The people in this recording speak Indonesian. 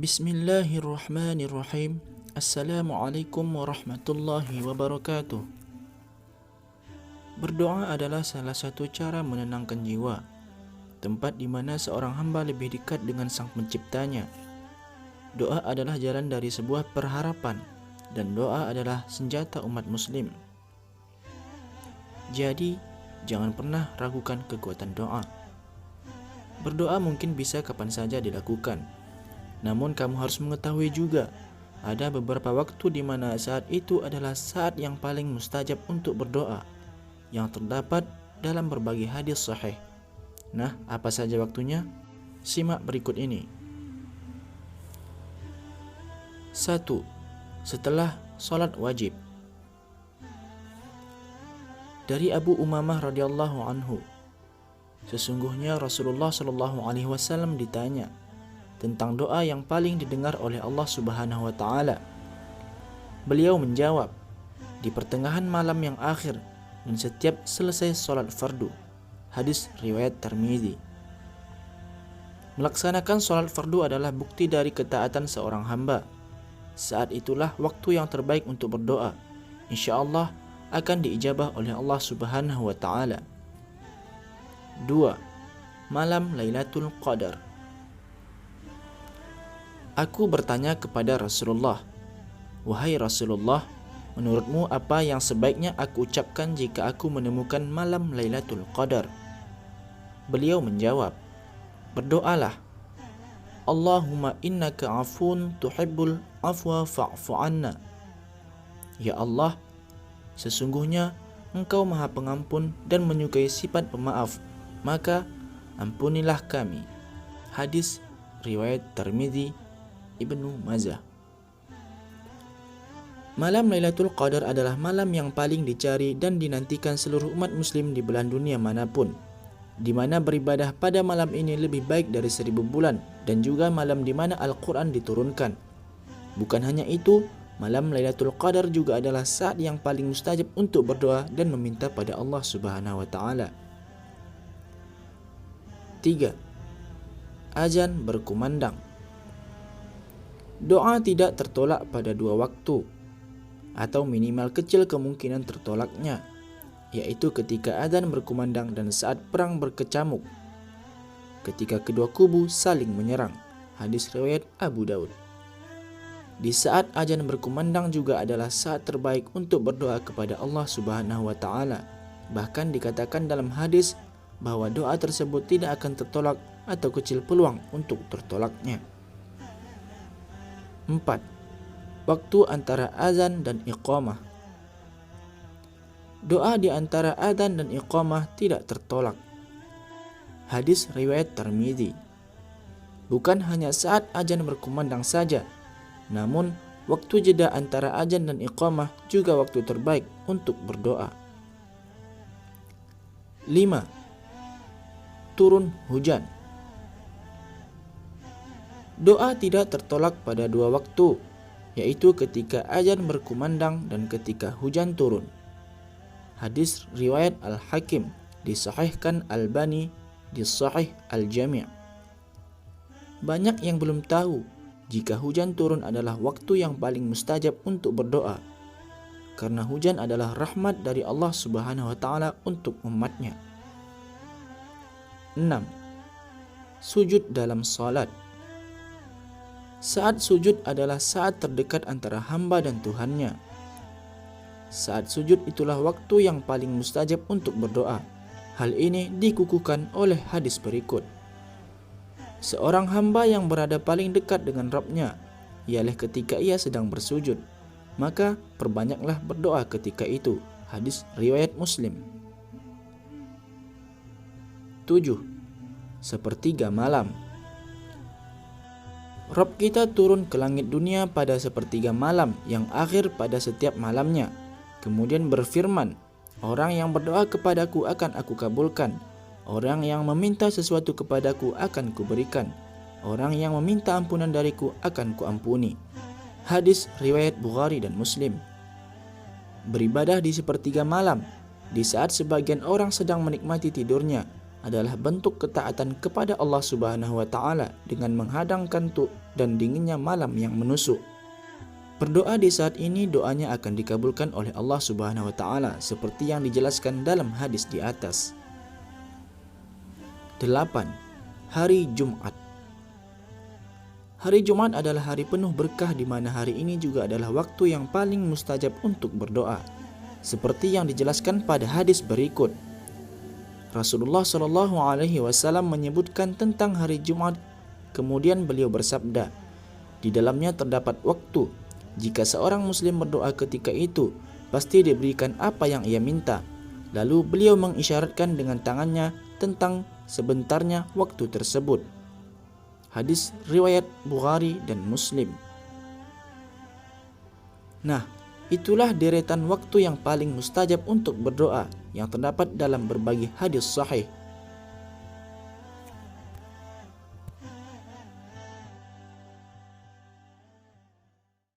Bismillahirrahmanirrahim. Assalamualaikum warahmatullahi wabarakatuh. Berdoa adalah salah satu cara menenangkan jiwa, tempat di mana seorang hamba lebih dekat dengan Sang Penciptanya. Doa adalah jalan dari sebuah perharapan, dan doa adalah senjata umat muslim. Jadi, jangan pernah ragukan kekuatan doa. Berdoa mungkin bisa kapan saja dilakukan. Namun kamu harus mengetahui juga, ada beberapa waktu di mana saat itu adalah saat yang paling mustajab untuk berdoa, yang terdapat dalam berbagai hadis sahih. Nah, apa saja waktunya? Simak berikut ini. 1. Setelah sholat wajib. Dari Abu Umamah radhiyallahu anhu, sesungguhnya Rasulullah shallallahu alaihi wasallam ditanya tentang doa yang paling didengar oleh Allah Subhanahu wa taala. Beliau menjawab, di pertengahan malam yang akhir dan setiap selesai sholat fardu. Hadis riwayat Tirmidzi. Melaksanakan sholat fardu adalah bukti dari ketaatan seorang hamba. Saat itulah waktu yang terbaik untuk berdoa. Insya Allah akan diijabah oleh Allah Subhanahu wa taala. 2. Malam Lailatul Qadar. Aku bertanya kepada Rasulullah, "Wahai Rasulullah, menurutmu apa yang sebaiknya aku ucapkan jika aku menemukan malam Lailatul Qadar?" Beliau menjawab, "Berdoalah, Allahumma innaka afun tuhibbul afwa fa'fu anna." Ya Allah, sesungguhnya Engkau Maha Pengampun dan menyukai sifat pemaaf, maka ampunilah kami. Hadis riwayat Tirmidzi, Ibnu Majah. Malam Lailatul Qadar adalah malam yang paling dicari dan dinantikan seluruh umat muslim di belahan dunia manapun, di mana beribadah pada malam ini lebih baik dari 1000 bulan, dan juga malam di mana Al-Quran diturunkan. Bukan hanya itu, malam Lailatul Qadar juga adalah saat yang paling mustajab untuk berdoa dan meminta pada Allah Subhanahu wa taala. 3. Azan berkumandang. Doa tidak tertolak pada 2 waktu, atau minimal kecil kemungkinan tertolaknya, yaitu ketika azan berkumandang dan saat perang berkecamuk, ketika kedua kubu saling menyerang. Hadis riwayat Abu Daud. Di saat azan berkumandang juga adalah saat terbaik untuk berdoa kepada Allah Subhanahu wa taala. Bahkan dikatakan dalam hadis bahwa doa tersebut tidak akan tertolak atau kecil peluang untuk tertolaknya. 4. Waktu antara azan dan iqamah. Doa di antara azan dan iqamah tidak tertolak. Hadis riwayat Tirmidzi. Bukan hanya saat azan berkumandang saja, namun waktu jeda antara azan dan iqamah juga waktu terbaik untuk berdoa. 5. Turun hujan. Doa tidak tertolak pada 2 waktu, yaitu ketika azan berkumandang dan ketika hujan turun. Hadis riwayat Al-Hakim, disahihkan Albani di Sahih Al-Jami'. Banyak yang belum tahu jika hujan turun adalah waktu yang paling mustajab untuk berdoa, karena hujan adalah rahmat dari Allah Subhanahu wa taala untuk umatnya. 6. Sujud dalam salat. Saat sujud adalah saat terdekat antara hamba dan Tuhannya. Saat sujud itulah waktu yang paling mustajab untuk berdoa. Hal ini dikukuhkan oleh hadis berikut. Seorang hamba yang berada paling dekat dengan Rabb-Nya ialah ketika ia sedang bersujud, maka perbanyaklah berdoa ketika itu. Hadis riwayat Muslim. 7. Sepertiga malam. Rabb kita turun ke langit dunia pada sepertiga malam yang akhir pada setiap malamnya. Kemudian berfirman, "Orang yang berdoa kepadaku akan aku kabulkan. Orang yang meminta sesuatu kepadaku akan kuberikan. Orang yang meminta ampunan dariku akan kuampuni." Hadis riwayat Bukhari dan Muslim. Beribadah di sepertiga malam, di saat sebagian orang sedang menikmati tidurnya, adalah bentuk ketaatan kepada Allah Subhanahu wa taala dengan menghadang kantuk dan dinginnya malam yang menusuk. Berdoa di saat ini doanya akan dikabulkan oleh Allah Subhanahu wa taala seperti yang dijelaskan dalam hadis di atas. 8. Hari Jumat. Hari Jumat adalah hari penuh berkah di mana hari ini juga adalah waktu yang paling mustajab untuk berdoa. Seperti yang dijelaskan pada hadis berikut. Rasulullah Shallallahu alaihi wasallam menyebutkan tentang hari Jumat, kemudian beliau bersabda, di dalamnya terdapat waktu jika seorang muslim berdoa ketika itu, pasti diberikan apa yang ia minta. Lalu beliau mengisyaratkan dengan tangannya tentang sebentarnya waktu tersebut. Hadis riwayat Bukhari dan Muslim. Nah, itulah deretan waktu yang paling mustajab untuk berdoa yang terdapat dalam berbagai hadis sahih